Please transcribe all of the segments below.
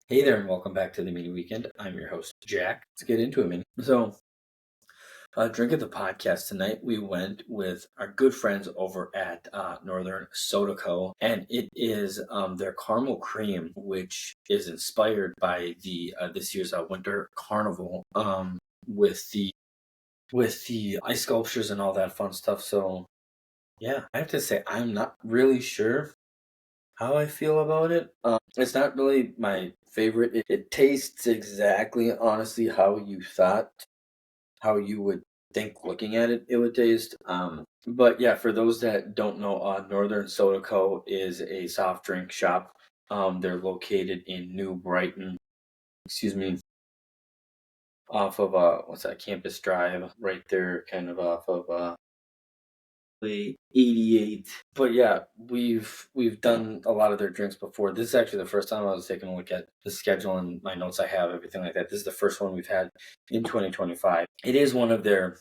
Hey there, and welcome back to the Mini Weekend. I'm your host, Jack. Let's get into it, Mini. Drink of the podcast tonight, we went with our good friends over at Northern Soda Co. And it is their caramel cream, which is inspired by the this year's Winter Carnival with the ice sculptures and all that fun stuff. So, yeah, I have to say, I'm not really sure how I feel about it. It's not really my favorite. It tastes exactly, honestly, how you would think looking at it, it would taste. But yeah, for those that don't know, Northern Soda Co. is a soft drink shop. They're located in New Brighton, excuse me, off of what's that, Campus Drive, right there, kind of off of 88. But yeah, we've done a lot of their drinks before. This is actually the first time I was taking a look at the schedule and my notes I have, everything like that. This is the first one we've had in 2025. It is one of their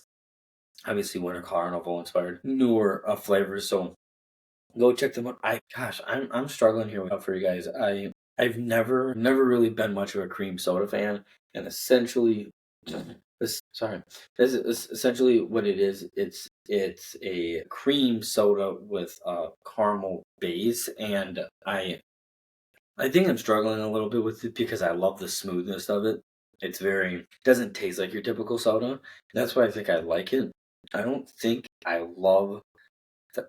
obviously Winter Carnival inspired newer flavors, so go check them out. I'm struggling here for you guys. I've never really been much of a cream soda fan, and essentially, sorry, this is essentially what it is. It's a cream soda with a caramel base, and I think I'm struggling a little bit with it because I love the smoothness of it. It's very doesn't taste like your typical soda. That's why I think I like it. I don't think I love the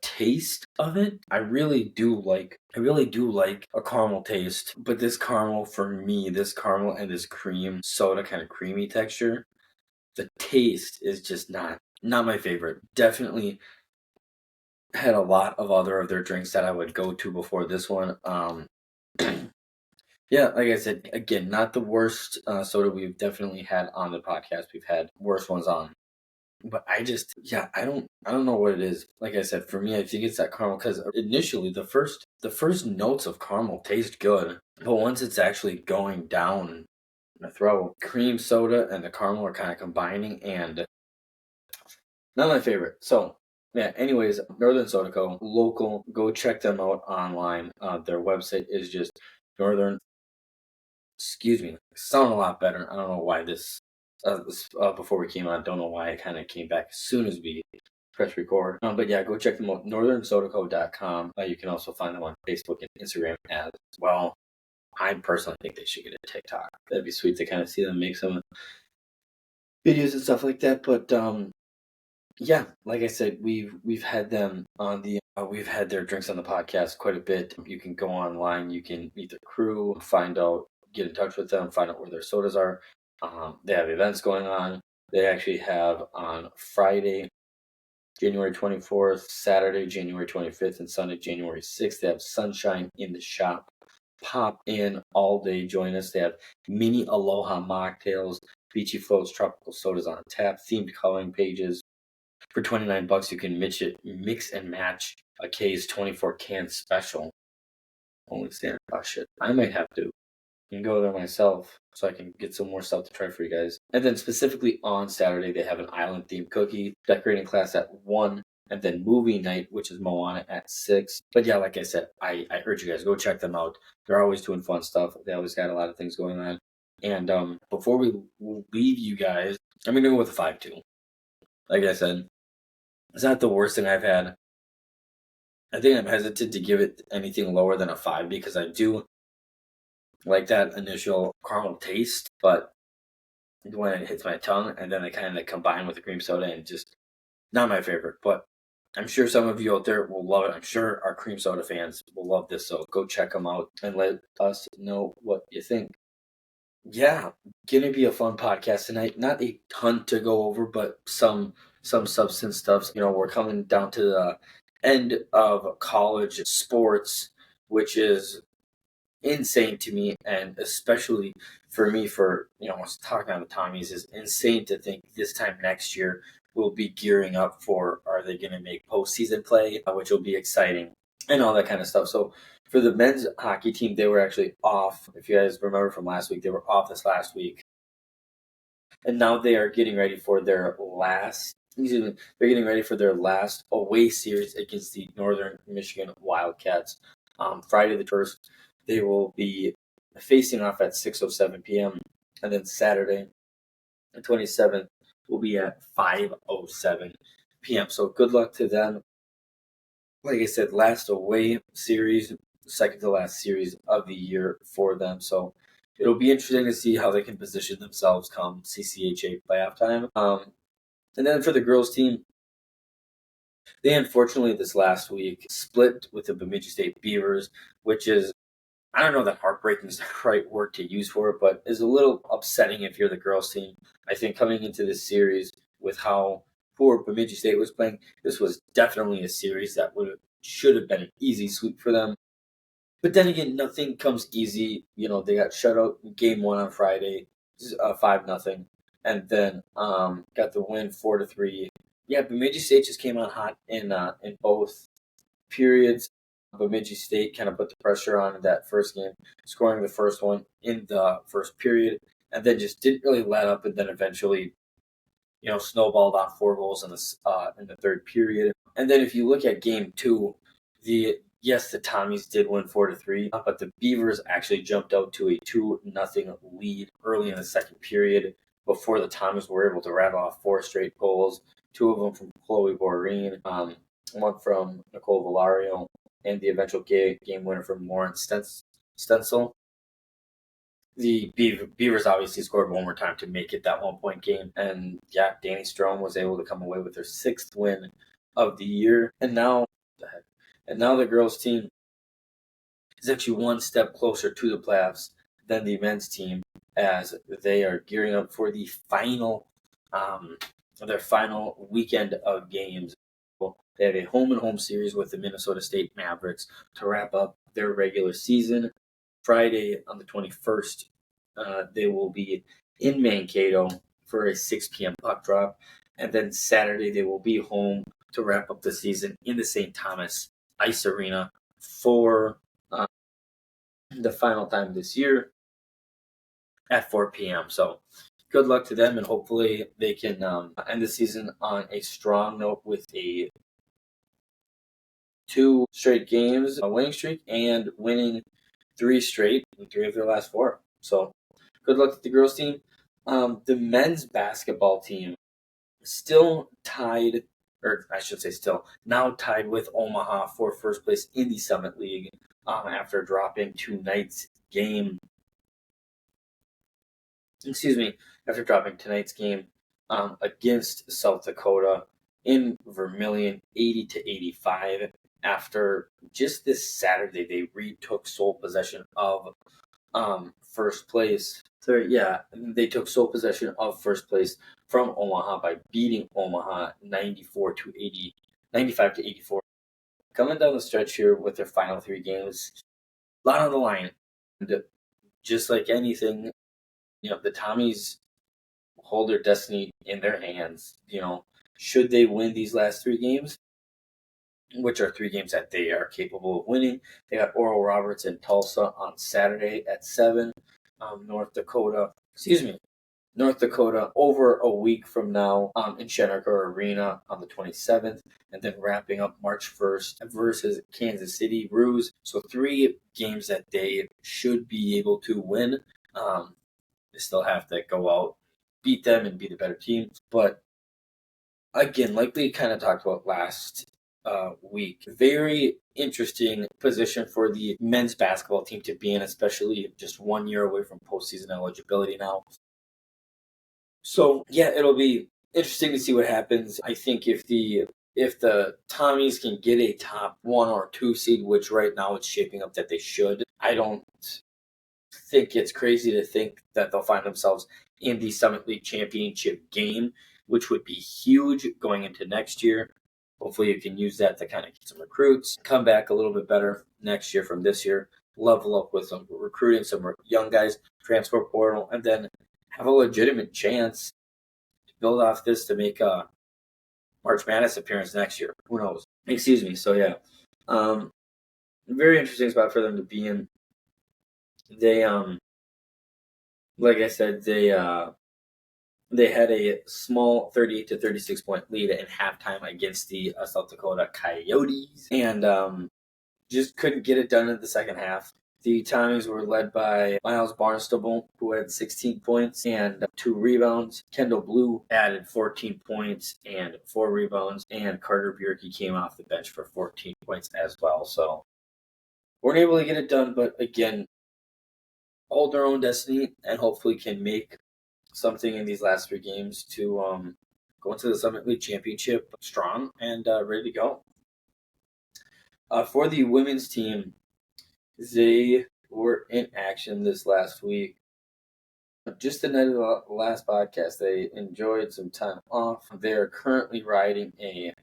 taste of it. I really do like a caramel taste, but this caramel for me, this caramel and this cream soda kind of creamy texture, the taste is just not my favorite. Definitely had a lot of other of their drinks that I would go to before this one. Yeah, like I said, again, not the worst soda we've definitely had on the podcast. We've had worse ones on, but yeah, I don't know what it is. Like I said, for me, I think it's that caramel because initially the first notes of caramel taste good, but once it's actually going down the throat, cream soda and the caramel are kind of combining, and not my favorite. So. Yeah, anyways, Northern Soda Co. local, go check them out online. Their website is just Northern excuse me, sound a lot better. I don't know why before we came on, don't know why it kind of came back as soon as we press record. But yeah, go check them out, northernsodaco.com. You can also find them on Facebook and Instagram as well. I personally think they should get a TikTok. That'd be sweet to kind of see them make some videos and stuff like that. But yeah, like I said, we've had them on we've had their drinks on the podcast quite a bit. You can go online, you can meet the crew, get in touch with them, find out where their sodas are. They have events going on. They actually have on Friday, January 24th, Saturday, January 25th, and Sunday, January 6th. They have Sunshine in the Shop. Pop in all day, join us. They have mini Aloha mocktails, beachy floats, tropical sodas on tap, themed coloring pages. For $29, you can mix and match a K's 24 can special. Only stand. Oh shit! I might have to go there myself so I can get some more stuff to try for you guys. And then specifically on Saturday, they have an island themed cookie decorating class at 1, and then movie night, which is Moana at 6. But yeah, like I said, I urge you guys go check them out. They're always doing fun stuff. They always got a lot of things going on. And before we leave you guys, I'm gonna go with a 5-2. Like I said, it's not the worst thing I've had. I think I'm hesitant to give it anything lower than a 5 because I do like that initial caramel taste, but when it hits my tongue and then they kind of combine with the cream soda and just not my favorite. But I'm sure some of you out there will love it. I'm sure our cream soda fans will love this. So go check them out and let us know what you think. Yeah, gonna be a fun podcast tonight. Not a ton to go over, but some substance stuff. We're coming down to the end of college sports, which is insane to me, and especially for me, I was talking about the Tommies, is insane to think this time next year we'll be gearing up for are they going to make postseason play, which will be exciting and all that kind of stuff. So for the men's hockey team, they were actually off. If you guys remember from last week, they were off this last week, and now they are getting ready for their last. Excuse me, they're getting ready for their last away series against the Northern Michigan Wildcats. Friday the 1st, they will be facing off at 6:07 p.m. And then Saturday, the 27th, will be at 5:07 p.m. So good luck to them. Like I said, last away series, second to last series of the year for them. So it'll be interesting to see how they can position themselves come CCHA playoff time. And then for the girls team, they unfortunately this last week split with the Bemidji State Beavers, which is, I don't know that heartbreaking is the right word to use for it, but is a little upsetting if you're the girls team. I think coming into this series with how poor Bemidji State was playing, this was definitely a series that should have been an easy sweep for them. But then again, nothing comes easy. They got shut out in game one on Friday, 5-0, and then got the win 4-3. Yeah, Bemidji State just came on hot in both periods. Bemidji State kind of put the pressure on in that first game, scoring the first one in the first period, and then just didn't really let up, and then eventually, snowballed on 4 goals in the third period. And then if you look at game two, the Tommies did win 4-3, but the Beavers actually jumped out to a 2-0 lead early in the second period before the Tommies were able to rattle off 4 straight goals, 2 of them from Chloe Boreen, one from Nicole Valario, and the eventual game winner from Lauren Stencil. The Beavers obviously scored one more time to make it that 1-point game. And yeah, Danny Strom was able to come away with their 6th win of the year. And now the girls team is actually one step closer to the playoffs than the men's team, as they are gearing up for the their final weekend of games. They have a home-and-home series with the Minnesota State Mavericks to wrap up their regular season. Friday on the 21st, they will be in Mankato for a 6 p.m. puck drop. And then Saturday, they will be home to wrap up the season in the St. Thomas Ice Arena for the final time this year at 4 p.m. So good luck to them, and hopefully they can end the season on a strong note with a 2 straight games, a winning streak, and winning 3 straight in 3 of their last 4. So good luck to the girls team. The men's basketball team still tied, or I should say still, now tied with Omaha for first place in the Summit League after dropping tonight's game. After dropping tonight's game against South Dakota in Vermilion, 80-85. After just this Saturday, they retook sole possession of first place. So yeah, they took sole possession of first place from Omaha by beating Omaha 95-84. Coming down the stretch here with their final 3 games, a lot on the line. And just like anything, the Tommies hold their destiny in their hands. Should they win these last 3 games, which are 3 games that they are capable of winning. They got Oral Roberts in Tulsa on Saturday at 7. North Dakota over a week from now in Shenandoah Arena on the 27th, and then wrapping up March 1st versus Kansas City Roos. So 3 games that they should be able to win. They still have to go out, beat them, and be the better team. But again, like we kind of talked about last week, very interesting position for the men's basketball team to be in, especially just 1 year away from postseason eligibility now. So yeah, it'll be interesting to see what happens. I think if the Tommies can get a top 1 or 2 seed, which right now it's shaping up that they should, I don't think it's crazy to think that they'll find themselves in the Summit League championship game, which would be huge going into next year. Hopefully you can use that to kind of get some recruits, come back a little bit better next year from this year, level up with some recruiting, some young guys, transfer portal, and then have a legitimate chance to build off this to make a March Madness appearance next year. Who knows? So yeah, very interesting spot for them to be in. They like I said, they had a small 38-36 point lead in halftime against the South Dakota Coyotes, and just couldn't get it done in the second half. The Tommies were led by Miles Barnstable, who had 16 points and 2 rebounds. Kendall Blue added 14 points and 4 rebounds, and Carter Bjerke came off the bench for 14 points as well. So weren't able to get it done, but again, hold their own destiny and hopefully can make something in these last 3 games to go into the Summit League Championship strong and ready to go. For the women's team, they were in action this last week. Just the night of the last podcast, they enjoyed some time off. They're currently riding a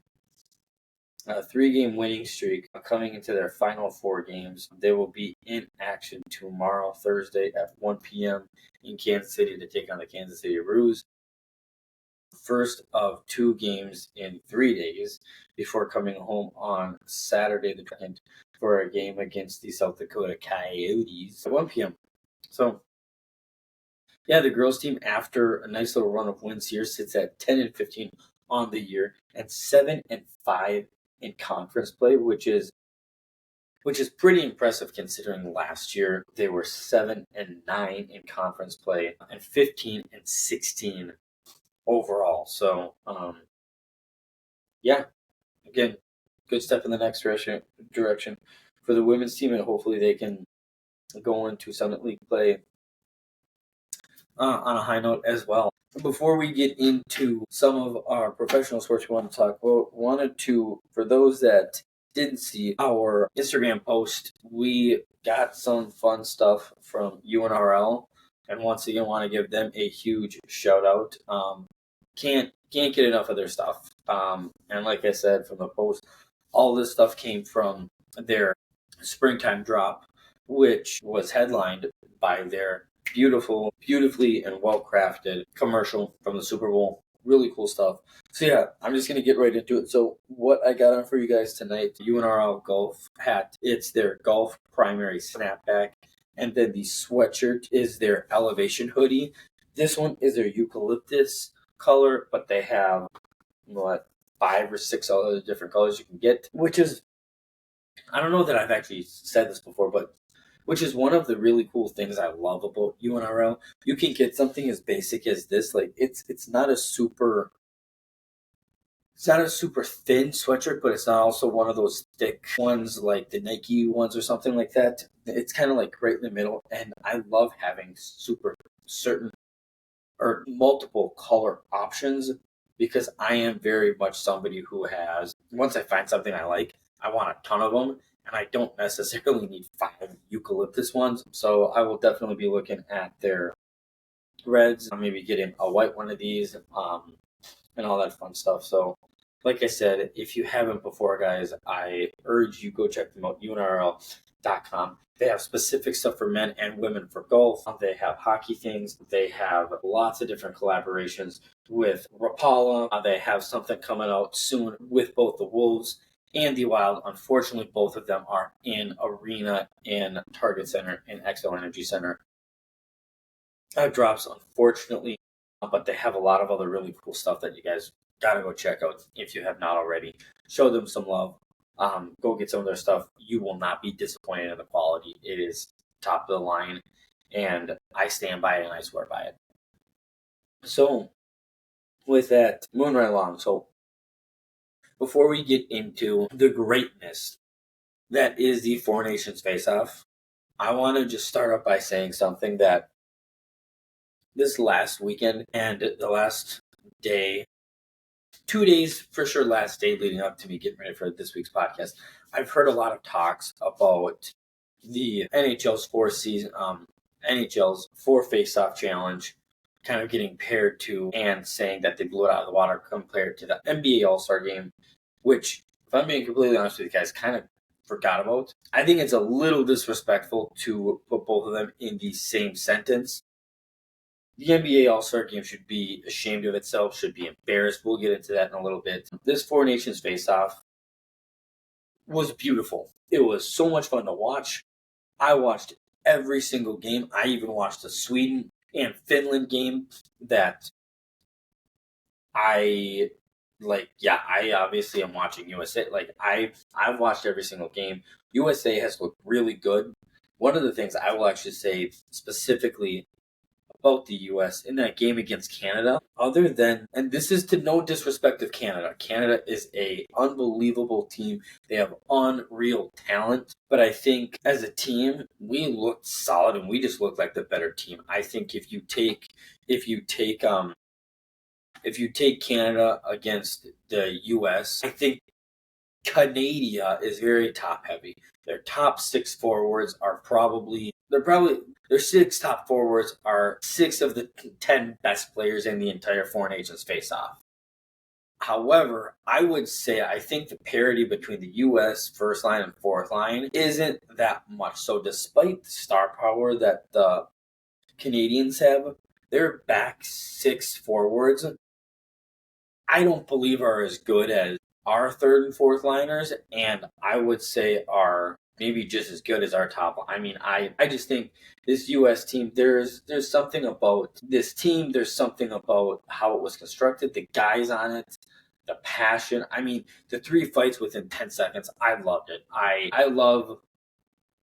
3-game winning streak coming into their final 4 games. They will be in action tomorrow, Thursday at 1 p.m. in Kansas City to take on the Kansas City Roos. First of 2 games in 3 days before coming home on Saturday the 2nd for a game against the South Dakota Coyotes at 1 p.m. So, yeah, the girls team, after a nice little run of wins here, sits at 10-15 on the year and 7-5 in conference play, which is pretty impressive considering last year they were 7-9 in conference play and 15-16 overall. So, yeah, again, good step in the next direction for the women's team, and hopefully they can go into Summit League play on a high note as well. Before we get into some of our professional sports we want to talk about, wanted to, for those that didn't see our Instagram post, we got some fun stuff from UNRL, and once again want to give them a huge shout out. Can't get enough of their stuff. And like I said from the post, all this stuff came from their springtime drop, which was headlined by their beautifully and well-crafted commercial from the Super Bowl. Really cool stuff. So yeah, I'm just going to get right into it. So what I got on for you guys tonight, UNRL golf hat. It's their golf primary snapback. And then the sweatshirt is their elevation hoodie. This one is their eucalyptus color, but they have 5 or 6 other different colors you can get, which is, I don't know that I've actually said this before, but which is one of the really cool things I love about UNRL. You can get something as basic as this. Like it's not a super thin sweatshirt, but it's not also one of those thick ones like the Nike ones or something like that. It's kind of like right in the middle, and I love having super certain or multiple color options because I am very much somebody who has, once I find something I like, I want a ton of them, and I don't necessarily need 5 eucalyptus ones. So I will definitely be looking at their reds, maybe getting a white one of these, and all that fun stuff. So, like I said, if you haven't before, guys, I urge you go check them out, UNRL.com. They have specific stuff for men and women for golf. They have hockey things. They have lots of different collaborations with Rapala. They have something coming out soon with both the Wolves and the Wild. Unfortunately, both of them are in Arena, in Target Center, in Xcel Energy Center. Drops, unfortunately, but they have a lot of other really cool stuff that you guys gotta go check out if you have not already. Show them some love. Go get some of their stuff. You will not be disappointed in the quality. It is top of the line, and I stand by it and I swear by it. So, with that, moving right along. So, before we get into the greatness that is the Four Nations face-off, I want to just start off by saying something that this last weekend and the last day, 2 days for sure, last day leading up to me getting ready for this week's podcast, I've heard a lot of talks about the NHL's four face-off challenge kind of getting paired to and saying that they blew it out of the water compared to the NBA All-Star game, which, if I'm being completely honest with you guys, kind of forgot about. I think it's a little disrespectful to put both of them in the same sentence. The NBA All-Star Game should be ashamed of itself, should be embarrassed. We'll get into that in a little bit. This Four Nations face-off was beautiful. It was so much fun to watch. I watched every single game. I even watched the Sweden and Finland game that I like. Yeah, I obviously am watching USA. Like I've watched every single game. USA has looked really good. one of the things I will actually say specifically about the U.S. in that game against Canada, other than, and this is to no disrespect of Canada. Canada is a unbelievable team. They have unreal talent, but I think as a team, we looked solid and we just looked like the better team. I think if you take if you take Canada against the U.S., I think Canada is very top heavy. Their top six forwards are their six top forwards are six of the 10 best players in the entire Four Nations face off. However, I would say I think the parity between the U.S. first line and fourth line isn't that much. So, despite the star power that the Canadians have, their back six forwards I don't believe are as good as our third and fourth liners, and I would say are maybe just as good as our top. I mean, I just think this U.S. team. There's something about this team. There's something about how it was constructed. The guys on it, the passion. I mean, the three fights within 10 seconds. I loved it. I love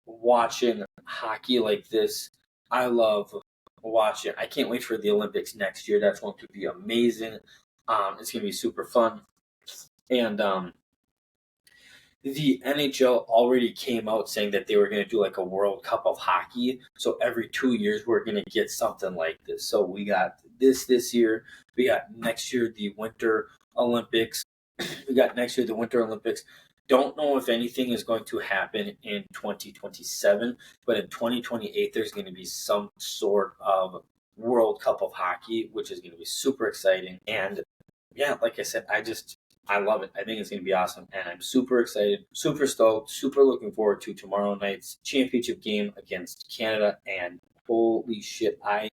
watching hockey like this. I love watching. I can't wait for the Olympics next year. That's going to be amazing. It's going to be super fun. And the NHL already came out saying that they were going to do like a World Cup of hockey. So every 2 years, we're going to get something like this. So we got this year. We got next year the Winter Olympics. We got next year the Winter Olympics. Don't know if anything is going to happen in 2027, but in 2028, there's going to be some sort of World Cup of hockey, which is going to be super exciting. And yeah, like I said, I love it. I think it's going to be awesome, and I'm super excited, super stoked, super looking forward to tomorrow night's championship game against Canada. And holy shit, I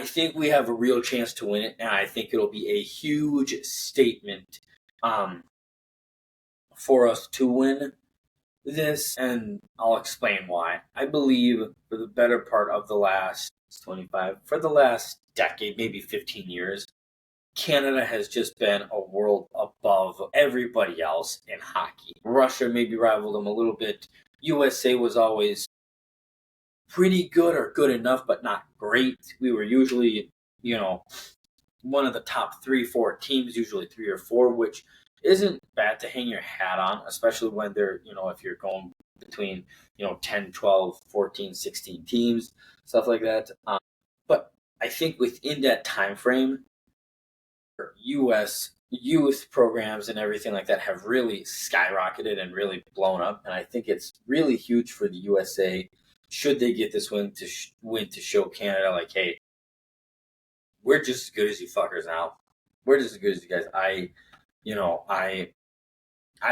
think we have a real chance to win it, and I think it'll be a huge statement um, for us to win this, and I'll explain why. I believe for the better part of the last 25, for the last decade, maybe 15 years, Canada has just been a world above everybody else in hockey. Russia maybe rivaled them a little bit. USA was always pretty good or good enough, but not great. We were usually, you know, one of the top 3, 4 teams, usually 3 or 4, which isn't bad to hang your hat on, especially when they're, if you're going between, 10, 12, 14, 16 teams, stuff like that. But I think within that time frame, U.S. youth programs and everything like that have really skyrocketed and really blown up, and I think it's really huge for the USA. Should they get this win to show Canada, like, hey, we're just as good as you fuckers now. We're just as good as you guys. You know, I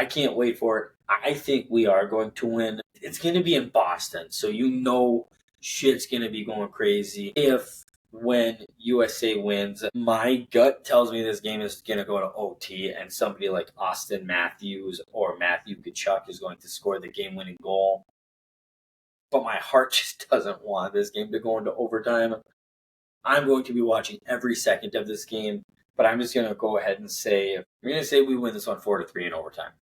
can't wait for it. I think we are going to win. It's going to be in Boston, so shit's going to be going crazy. If when USA wins, my gut tells me this game is going to go to OT, and somebody like Austin Matthews or Matthew Tkachuk is going to score the game-winning goal. But my heart just doesn't want this game to go into overtime. I'm going to be watching every second of this game, but I'm just going to go ahead and say, we win this one 4-3 in overtime.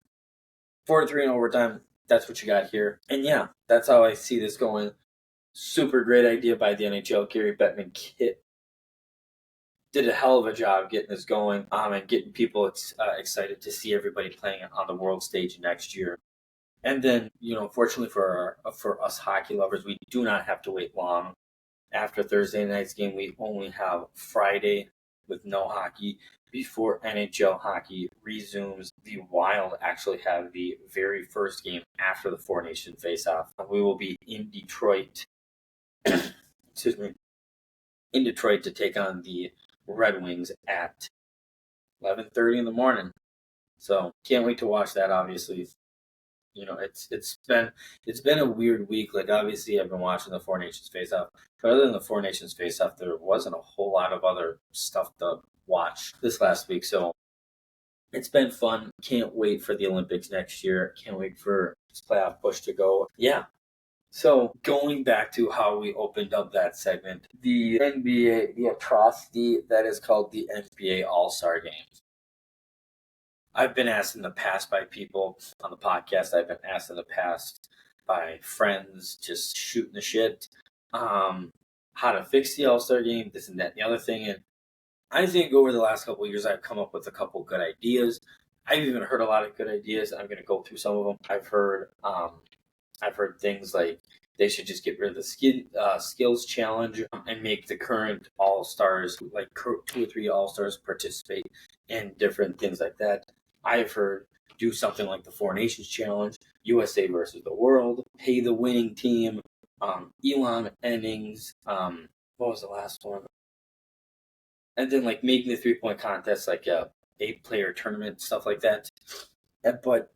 4-3 in overtime. That's what you got here. And yeah, that's how I see this going. Super great idea by the NHL. Gary Bettman did a hell of a job getting this going and getting people excited to see everybody playing on the world stage next year. And then, fortunately for us hockey lovers, we do not have to wait long. After Thursday night's game, we only have Friday with no hockey before NHL hockey resumes. The Wild actually have the very first game after the Four Nation face-off. We will be in Detroit, excuse me, in Detroit to take on the Red Wings at 11:30 in the morning. So can't wait to watch that. Obviously, it's been a weird week. Like, obviously, I've been watching the Four Nations face off, but other than the Four Nations face off, there wasn't a whole lot of other stuff to watch this last week. So it's been fun. Can't wait for the Olympics next year. Can't wait for this playoff push to go. Yeah. So going back to how we opened up that segment, the NBA, the atrocity that is called the NBA All-Star Game. I've been asked in the past by people on the podcast. I've been asked in the past by friends, just shooting the shit. How to fix the All-Star game, this and that, and the other thing. And I think over the last couple of years, I've come up with a couple good ideas. I've even heard a lot of good ideas. I'm going to go through some of them. I've heard things like they should just get rid of the skills challenge and make the current All Stars, like 2 or 3 All Stars, participate in different things like that. I've heard do something like the Four Nations Challenge, USA versus the world, pay the winning team, Elon innings. What was the last one? And then like making the 3-point contest like a 8-player tournament, stuff like that. But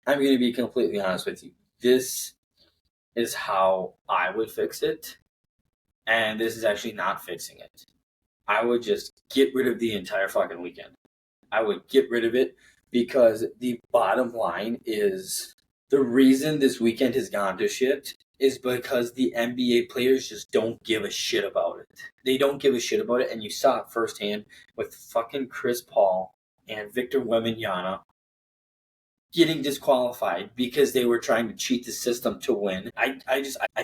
I'm going to be completely honest with you. This is how I would fix it, and this is actually not fixing it. I would just get rid of the entire fucking weekend. I would get rid of it because the bottom line is the reason this weekend has gone to shit is because the NBA players just don't give a shit about it. They don't give a shit about it, and you saw it firsthand with fucking Chris Paul and Victor Wembanyama getting disqualified because they were trying to cheat the system to win. I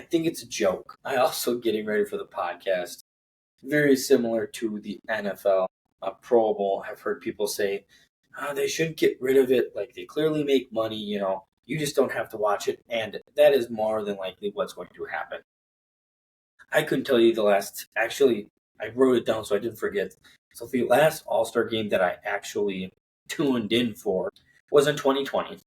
think it's a joke. I also getting ready for the podcast. Very similar to the NFL, Pro Bowl. I've heard people say they should get rid of it. Like they clearly make money. You just don't have to watch it, and that is more than likely what's going to happen. I couldn't tell you the last. Actually, I wrote it down so I didn't forget. So the last All-Star game that I actually tuned in for was in 2020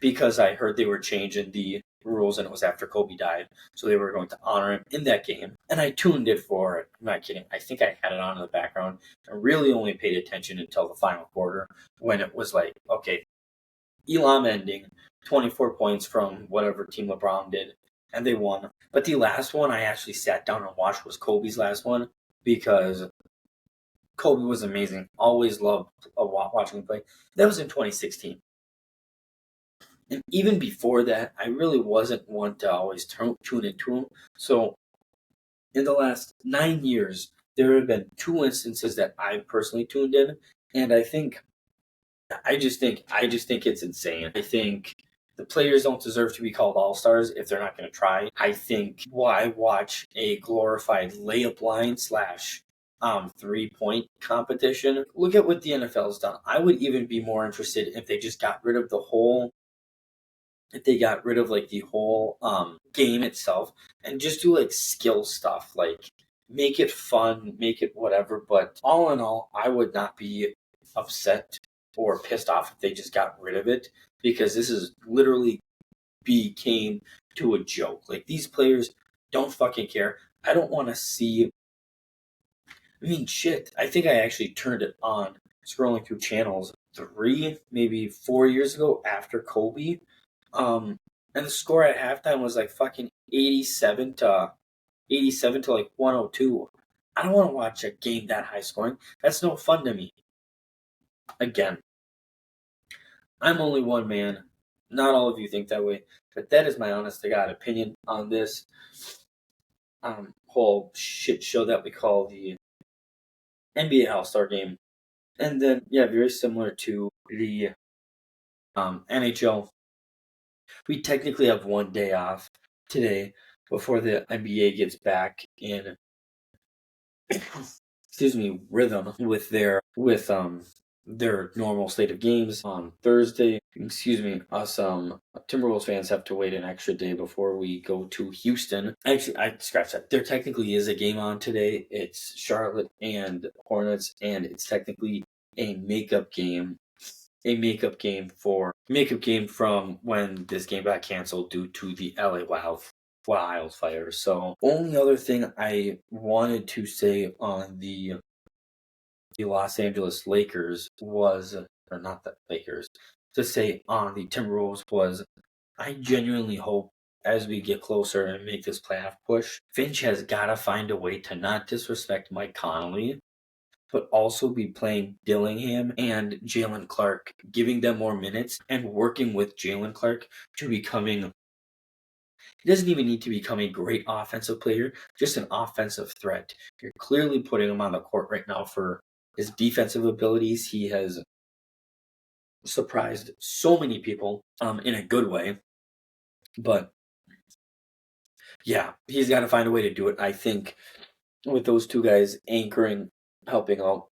because I heard they were changing the rules and it was after Kobe died. So they were going to honor him in that game. And I tuned it for it. I'm not kidding. I think I had it on in the background. I really only paid attention until the final quarter when it was like, okay, Elam ending, 24 points from whatever team LeBron did, and they won. But the last one I actually sat down and watched was Kobe's last one because Kobe was amazing. Always loved watching him play. That was in 2016. And even before that, I really wasn't one to always tune into him. So in the last 9 years, there have been 2 instances that I personally tuned in, and I just think it's insane. I think the players don't deserve to be called all stars if they're not going to try. I think why watch a glorified layup line slash 3-point competition? Look at what the NFL's done. I would even be more interested if they just got rid of the whole if they got rid of like the whole game itself and just do like skill stuff, like make it fun, make it whatever. But all in all, I would not be upset or pissed off if they just got rid of it because this is literally became to a joke. Like these players don't fucking care. I don't want to see. I mean, shit. I think I actually turned it on scrolling through channels 3, maybe 4 years ago after Kobe. And the score at halftime was like fucking 87 to like 102. I don't want to watch a game that high scoring. That's no fun to me. Again, I'm only one man. Not all of you think that way, but that is my honest to God opinion on this whole shit show that we call the NBA All-Star Game. And then, yeah, very similar to the NHL. We technically have one day off today before the NBA gets back in rhythm with their normal slate of games on Thursday. Us Timberwolves fans have to wait an extra day before we go to Houston. Actually, I scratched that. There technically is a game on today. It's Charlotte and Hornets, and it's technically a makeup game. A makeup game from when this game got canceled due to the LA wildfires. So only other thing I wanted to say on the Los Angeles Lakers was, or not the Lakers, to say on the Timberwolves was, I genuinely hope as we get closer and make this playoff push, Finch has got to find a way to not disrespect Mike Conley, but also be playing Dillingham and Jalen Clark, giving them more minutes and working with Jalen Clark to becoming. He doesn't even need to become a great offensive player, just an offensive threat. You're clearly putting him on the court right now for his defensive abilities. He has surprised so many people in a good way. But yeah, he's got to find a way to do it. I think with those two guys anchoring, helping out.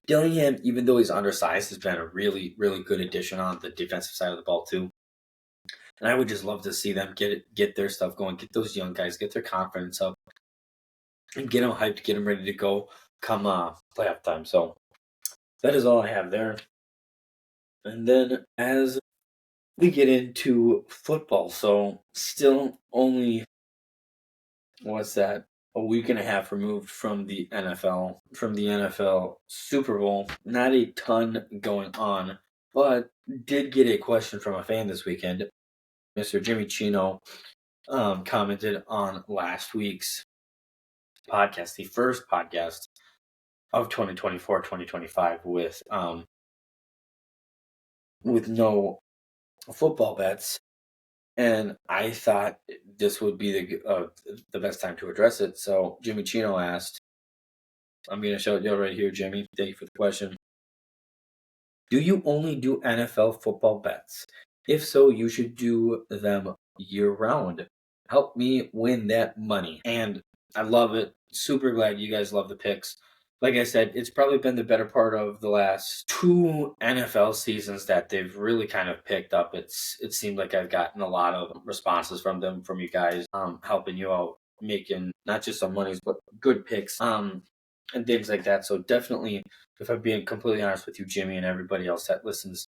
Dillingham, even though he's undersized, has been a really, really good addition on the defensive side of the ball too. And I would just love to see them get their stuff going, get those young guys, get their confidence up, and get them hyped, get them ready to go come playoff time. So that is all I have there. And then as we get into football, so still only what's that? A week and a half removed from the NFL Super Bowl. Not a ton going on, but did get a question from a fan this weekend. Mr. Jimmy Chino commented on last week's podcast, the first podcast of 2024-2025 with no football bets. And I thought this would be the best time to address it. So Jimmy Chino asked, I'm going to show you right here, Jimmy. Thank you for the question. Do you only do NFL football bets? If so, you should do them year round. Help me win that money. And I love it. Super glad you guys love the picks. Like I said, it's probably been the better part of the last 2 NFL seasons that they've really kind of picked up. It seemed like I've gotten a lot of responses from you guys, helping you out, making not just some monies, but good picks, and things like that. So definitely, if I'm being completely honest with you, Jimmy, and everybody else that listens,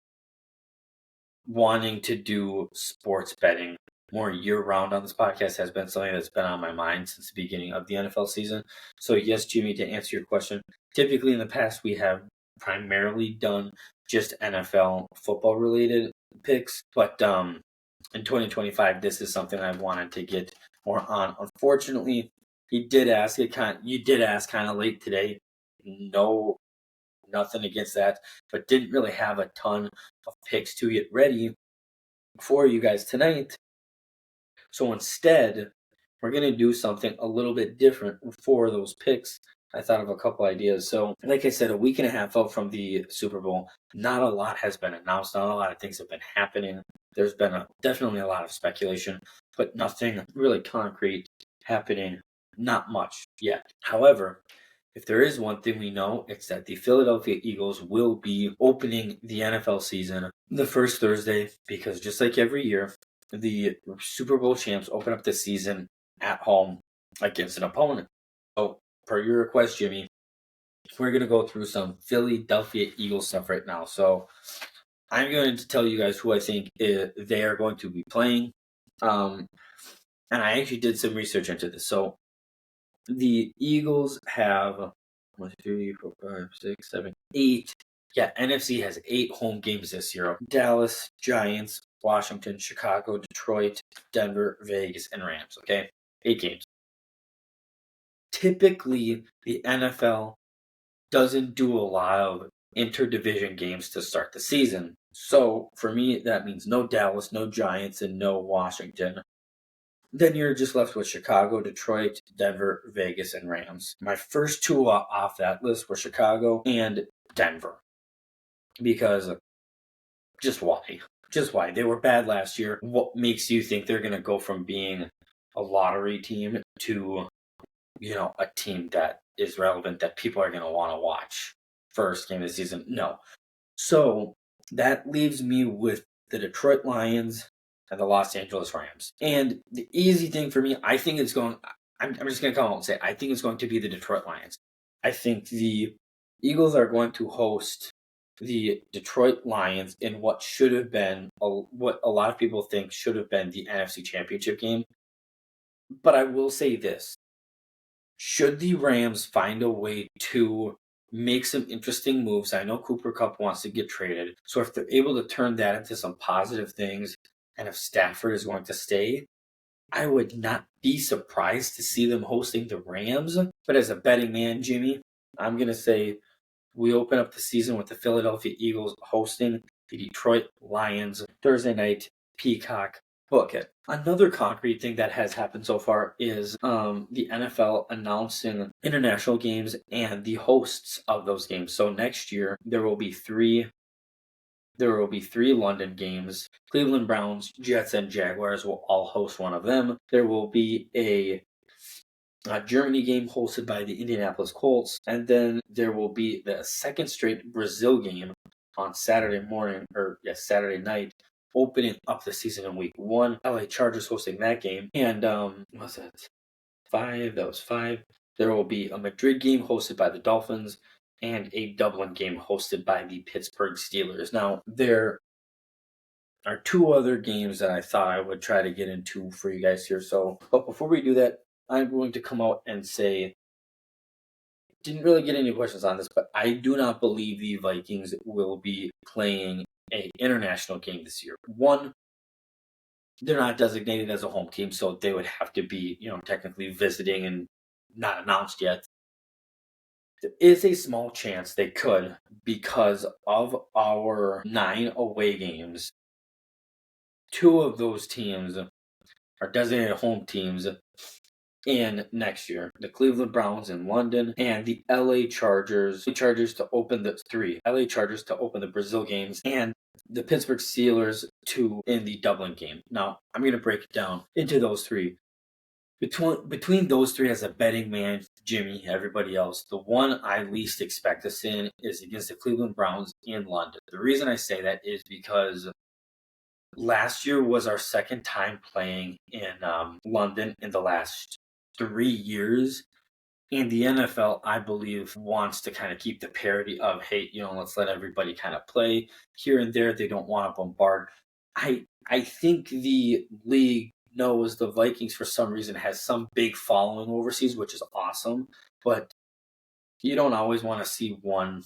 wanting to do sports betting more year round on this podcast has been something that's been on my mind since the beginning of the NFL season. So, yes, Jimmy, to answer your question, typically in the past we have primarily done just NFL football related picks, but in 2025, this is something I wanted to get more on. Unfortunately, you did ask kind of late today. No, nothing against that, but didn't really have a ton of picks to get ready for you guys tonight. So instead, we're going to do something a little bit different for those picks. I thought of a couple ideas. So, like I said, a week and a half out from the Super Bowl, not a lot has been announced. Not a lot of things have been happening. There's been definitely a lot of speculation, but nothing really concrete happening. Not much yet. However, if there is one thing we know, it's that the Philadelphia Eagles will be opening the NFL season the first Thursday because just like every year, the Super Bowl champs open up the season at home against an opponent. So, per your request, Jimmy, we're going to go through some Philadelphia Eagles stuff right now. So, I'm going to tell you guys who I think they are going to be playing. And I actually did some research into this. So, the Eagles have 1, 2, 3, 4, 5, 6, 7, 8. Yeah, NFC has 8 home games this year. Dallas, Giants, Washington, Chicago, Detroit, Denver, Vegas, and Rams. Okay, 8 games. Typically, the NFL doesn't do a lot of interdivision games to start the season. So for me, that means no Dallas, no Giants, and no Washington. Then you're just left with Chicago, Detroit, Denver, Vegas, and Rams. My first 2 off that list were Chicago and Denver. Because just why? Just why? They were bad last year. What makes you think they're going to go from being a lottery team to, a team that is relevant that people are going to want to watch first game of the season? No. So that leaves me with the Detroit Lions and the Los Angeles Rams. And the easy thing for me, I think it's going, I'm just going to come out and say, I think it's going to be the Detroit Lions. I think the Eagles are going to host the Detroit Lions in what should have been, what a lot of people think should have been the NFC Championship game. But I will say this. Should the Rams find a way to make some interesting moves? I know Cooper Kupp wants to get traded. So if they're able to turn that into some positive things, and if Stafford is going to stay, I would not be surprised to see them hosting the Rams. But as a betting man, Jimmy, I'm going to say we open up the season with the Philadelphia Eagles hosting the Detroit Lions Thursday night, Peacock. Book it. Another concrete thing that has happened so far is the NFL announcing international games and the hosts of those games. So next year, there will be 3 There will be 3 London games. Cleveland Browns, Jets, and Jaguars will all host one of them. There will be a Germany game hosted by the Indianapolis Colts, and then there will be the second straight Brazil game on Saturday night, opening up the season in week 1. LA Chargers hosting that game, and what was that 5? That was 5. There will be a Madrid game hosted by the Dolphins and a Dublin game hosted by the Pittsburgh Steelers. Now, there are 2 other games that I thought I would try to get into for you guys here. So, but before we do that, I'm going to come out and say, didn't really get any questions on this, but I do not believe the Vikings will be playing a international game this year. One, they're not designated as a home team, so they would have to be, technically visiting and not announced yet. There is a small chance they could because of our 9 away games. 2 of those teams are designated home teams in next year. The Cleveland Browns in London and the LA Chargers. The Chargers to open the 3. LA Chargers to open the Brazil games and the Pittsburgh Steelers in the Dublin game. Now, I'm going to break it down into those 3. Between those 3 as a betting man, Jimmy, everybody else, the one I least expect us in is against the Cleveland Browns in London. The reason I say that is because last year was our second time playing in London in the last 3 years. And the NFL, I believe, wants to kind of keep the parity of, hey, let's let everybody kind of play here and there. They don't want to bombard. I think the league knows the Vikings, for some reason, has some big following overseas, which is awesome. But you don't always want to see one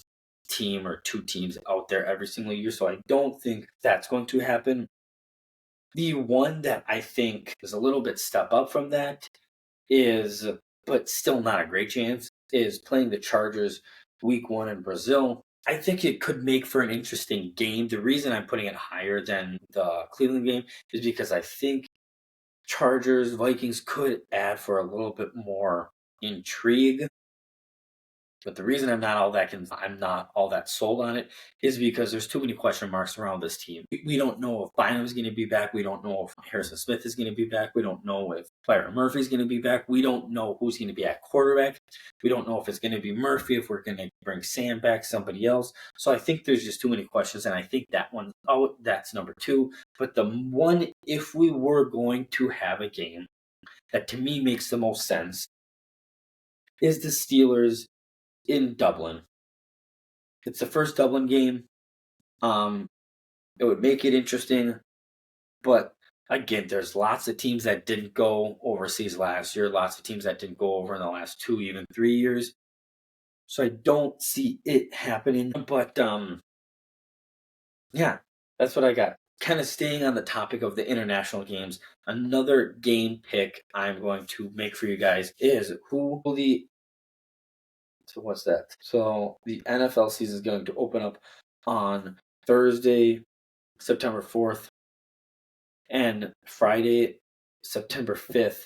team or 2 teams out there every single year. So I don't think that's going to happen. The one that I think is a little bit step up from that is, but still not a great chance, is playing the Chargers week 1 in Brazil. I think it could make for an interesting game. The reason I'm putting it higher than the Cleveland game is because I think Chargers, Vikings could add for a little bit more intrigue. But the reason I'm not all that sold on it is because there's too many question marks around this team. We don't know if Bynum's going to be back. We don't know if Harrison Smith is going to be back. We don't know if Byron Murphy's going to be back. We don't know who's going to be at quarterback. We don't know if it's going to be Murphy, if we're going to bring Sam back, somebody else. So I think there's just too many questions, and I think that's number 2. But the one, if we were going to have a game that to me makes the most sense, is the Steelers in Dublin. It's the first Dublin game. It would make it interesting, but again, there's lots of teams that didn't go overseas last year, lots of teams that didn't go over in the last 2, even 3 years. So I don't see it happening, but yeah, that's what I got. Kind of staying on the topic of the international games, another game pick I'm going to make for you guys is so what's that? So the NFL season is going to open up on Thursday, September 4th, and Friday, September 5th.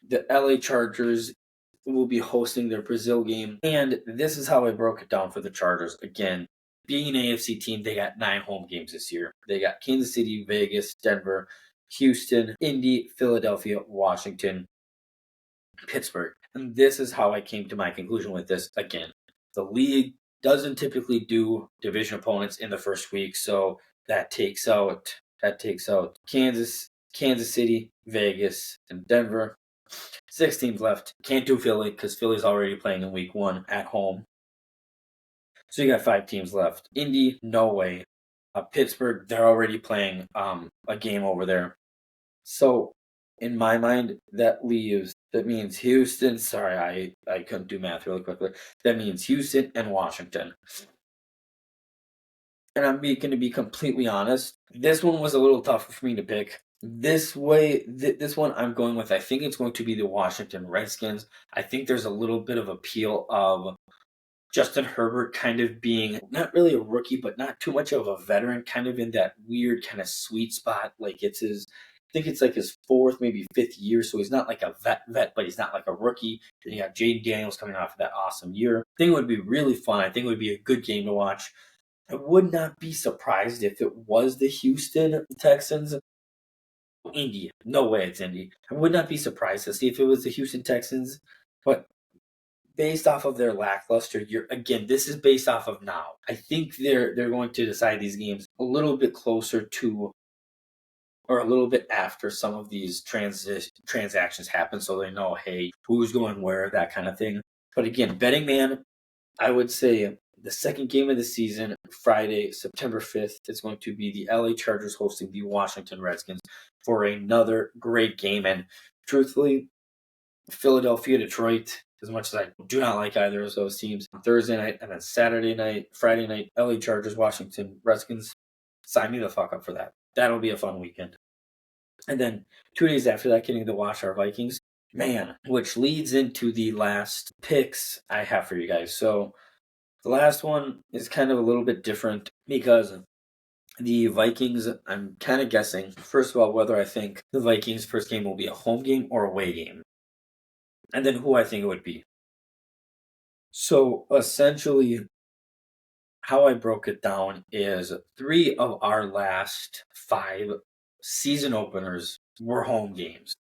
The LA Chargers will be hosting their Brazil game. And this is how I broke it down for the Chargers. Again, being an AFC team, they got 9 home games this year. They got Kansas City, Vegas, Denver, Houston, Indy, Philadelphia, Washington, Pittsburgh. And this is how I came to my conclusion with this. Again, the league doesn't typically do division opponents in the first week, so that takes out Kansas City, Vegas, and Denver. 6 teams left. Can't do Philly because Philly's already playing in week 1 at home. So you got 5 teams left. Indy, no way. Pittsburgh, they're already playing a game over there. So in my mind, that means Houston. Sorry, I couldn't do math really quickly. That means Houston and Washington. And I'm going to be completely honest. This one was a little tougher for me to pick. This one I'm going with, I think it's going to be the Washington Redskins. I think there's a little bit of appeal of Justin Herbert kind of being not really a rookie, but not too much of a veteran, kind of in that weird kind of sweet spot. Like I think it's like his 4th, maybe 5th year. So he's not like a vet, but he's not like a rookie. Then you got Jaden Daniels coming off of that awesome year. I think it would be really fun. I think it would be a good game to watch. I would not be surprised if it was the Houston Texans. Indy. No way it's Indy. I would not be surprised to see if it was the Houston Texans, but based off of their lackluster year, again, this is based off of now. I think they're going to decide these games a little bit closer to or a little bit after some of these transactions happen, so they know, hey, who's going where, that kind of thing. But again, betting man, I would say the second game of the season, Friday, September 5th, is going to be the LA Chargers hosting the Washington Redskins for another great game. And truthfully, Philadelphia, Detroit, as much as I do not like either of those teams, Thursday night and then Saturday night, Friday night, LA Chargers, Washington Redskins, sign me the fuck up for that. That'll be a fun weekend. And then 2 days after that, getting to watch our Vikings. Man, which leads into the last picks I have for you guys. So the last one is kind of a little bit different because the Vikings, I'm kind of guessing, first of all, whether I think the Vikings' first game will be a home game or away game, and then who I think it would be. So essentially, how I broke it down is 3 of our last 5 season openers were home games.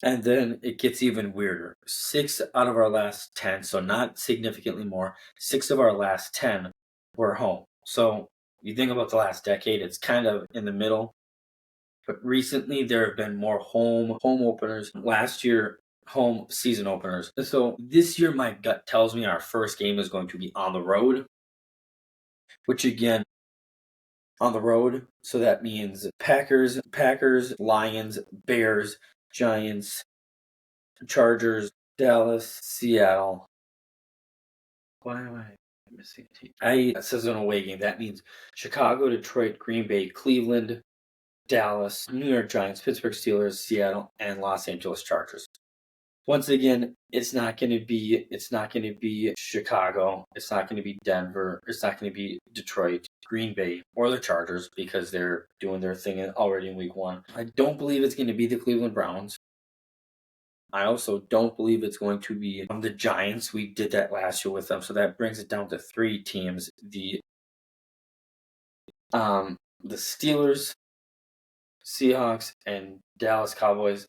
And then it gets even weirder. 6 out of our last 10, so not significantly more, 6 of our last 10 were home. So you think about the last decade, it's kind of in the middle. But recently there have been more home openers. Last year, home season openers. So this year my gut tells me our first game is going to be on the road, which again, on the road. So that means Packers, Lions, Bears, Giants, Chargers, Dallas, Seattle. Why am I missing a team? It says an away game. That means Chicago, Detroit, Green Bay, Cleveland, Dallas, New York Giants, Pittsburgh Steelers, Seattle, and Los Angeles Chargers. Once again, it's not going to be Chicago. It's not going to be Denver. It's not going to be Detroit, Green Bay, or the Chargers because they're doing their thing already in week 1. I don't believe it's going to be the Cleveland Browns. I also don't believe it's going to be the Giants. We did that last year with them, so that brings it down to 3 teams: the Steelers, Seahawks, and Dallas Cowboys.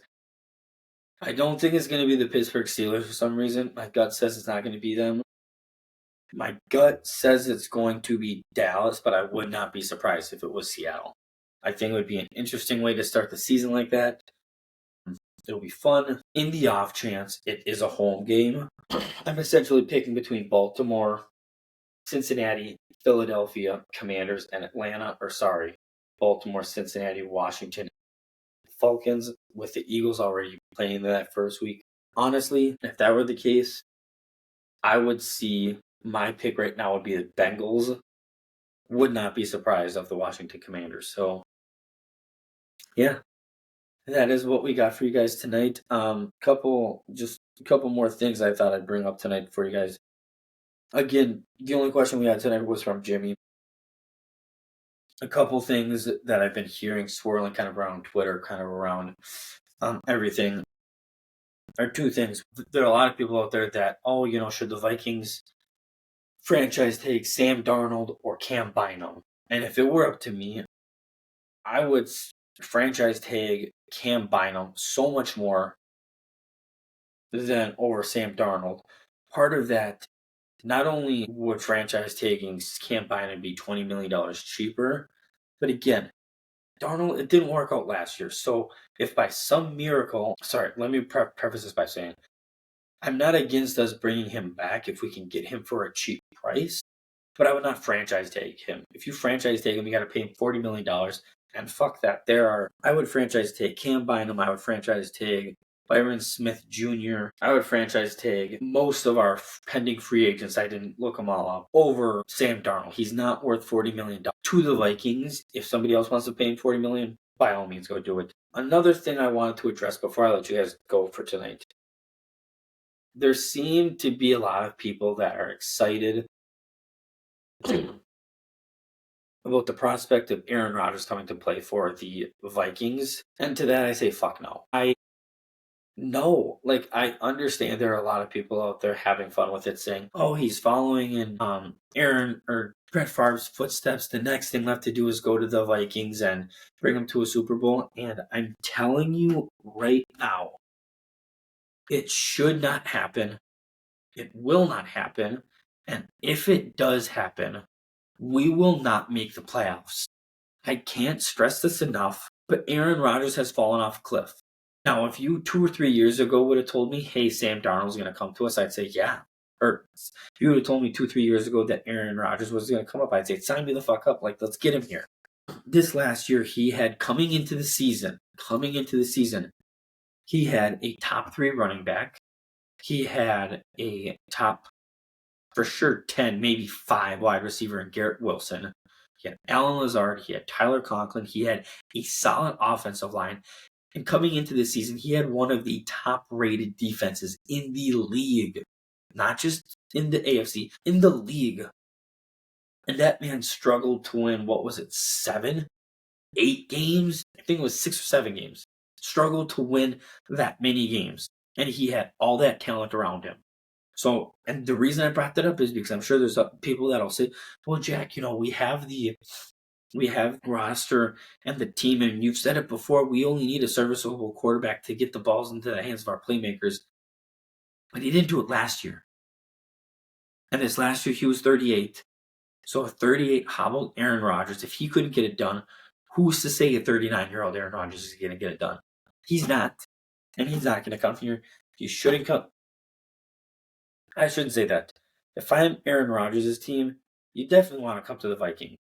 I don't think it's going to be the Pittsburgh Steelers for some reason. My gut says it's not going to be them. My gut says it's going to be Dallas, but I would not be surprised if it was Seattle. I think it would be an interesting way to start the season like that. It'll be fun. In the off chance it is a home game, I'm essentially picking between Baltimore, Cincinnati, Philadelphia, Commanders, and Baltimore, Cincinnati, Washington, Falcons, with the Eagles already playing that first week. Honestly, if that were the case, I would see my pick right now would be the Bengals. Would not be surprised of the Washington Commanders. So, yeah, that is what we got for you guys tonight. Couple more things I thought I'd bring up tonight for you guys. Again, the only question we had tonight was from Jimmy. A couple things that I've been hearing swirling kind of around Twitter, kind of around everything, are 2 things. There are a lot of people out there that, should the Vikings franchise take Sam Darnold or Cam Bynum? And if it were up to me, I would franchise tag Cam Bynum so much more than over Sam Darnold. Part of that, not only would franchise tagging Cam Bynum be $20 million cheaper, but again, Darnold, it didn't work out last year. So if by some miracle, let me preface this by saying, I'm not against us bringing him back if we can get him for a cheap price, but I would not franchise tag him. If you franchise tag him, you got to pay him $40 million, and fuck that. I would franchise tag Cam Bynum, I would franchise tag Byron Smith Jr. I would franchise tag most of our pending free agents. I didn't look them all up over Sam Darnold. He's not worth $40 million to the Vikings. If somebody else wants to pay him $40 million, by all means, go do it. Another thing I wanted to address before I let you guys go for tonight. There seem to be a lot of people that are excited about the prospect of Aaron Rodgers coming to play for the Vikings. And to that I say, fuck no. No, I understand there are a lot of people out there having fun with it, saying, "Oh, he's following in Aaron or Brett Favre's footsteps. The next thing left to do is go to the Vikings and bring them to a Super Bowl. And I'm telling you right now, it should not happen. It will not happen. And if it does happen, we will not make the playoffs. I can't stress this enough, but Aaron Rodgers has fallen off a cliff. Now, if you 2 or 3 years ago would have told me, hey, Sam Darnold's going to come to us, I'd say, yeah. Or if you would have told me 2 or 3 years ago that Aaron Rodgers was going to come up, I'd say, sign me the fuck up. Like, let's get him here. This last year, he had coming into the season, he had a top 3 running back. He had a top, for sure, 10, maybe 5 wide receiver in Garrett Wilson. He had Alan Lazard. He had Tyler Conklin. He had a solid offensive line. And coming into the season, he had one of the top-rated defenses in the league. Not just in the AFC, in the league. And that man struggled to win, 7, 8 games? I think it was 6 or 7 games. Struggled to win that many games. And he had all that talent around him. So, and the reason I brought that up is because I'm sure there's people that'll say, well, Jack, we have the roster and the team, and you've said it before, we only need a serviceable quarterback to get the balls into the hands of our playmakers. But he didn't do it last year. And this last year, he was 38. So a 38 hobbled Aaron Rodgers, if he couldn't get it done, who's to say a 39-year-old Aaron Rodgers is going to get it done? He's not. And he's not going to come here. He shouldn't come. I shouldn't say that. If I'm Aaron Rodgers' team, you definitely want to come to the Vikings.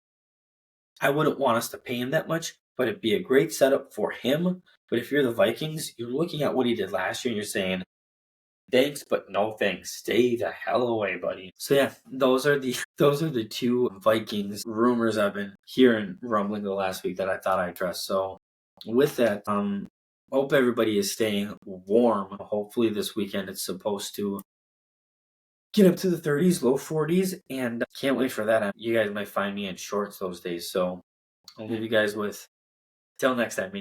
I wouldn't want us to pay him that much, but it'd be a great setup for him. But if you're the Vikings, you're looking at what he did last year and you're saying, thanks, but no thanks. Stay the hell away, buddy. So yeah, those are the 2 Vikings rumors I've been hearing rumbling the last week that I thought I'd address. So with that, hope everybody is staying warm. Hopefully this weekend it's supposed to get up to the 30s, low 40s, and can't wait for that. You guys might find me in shorts those days. So I'll leave you guys with, till next time,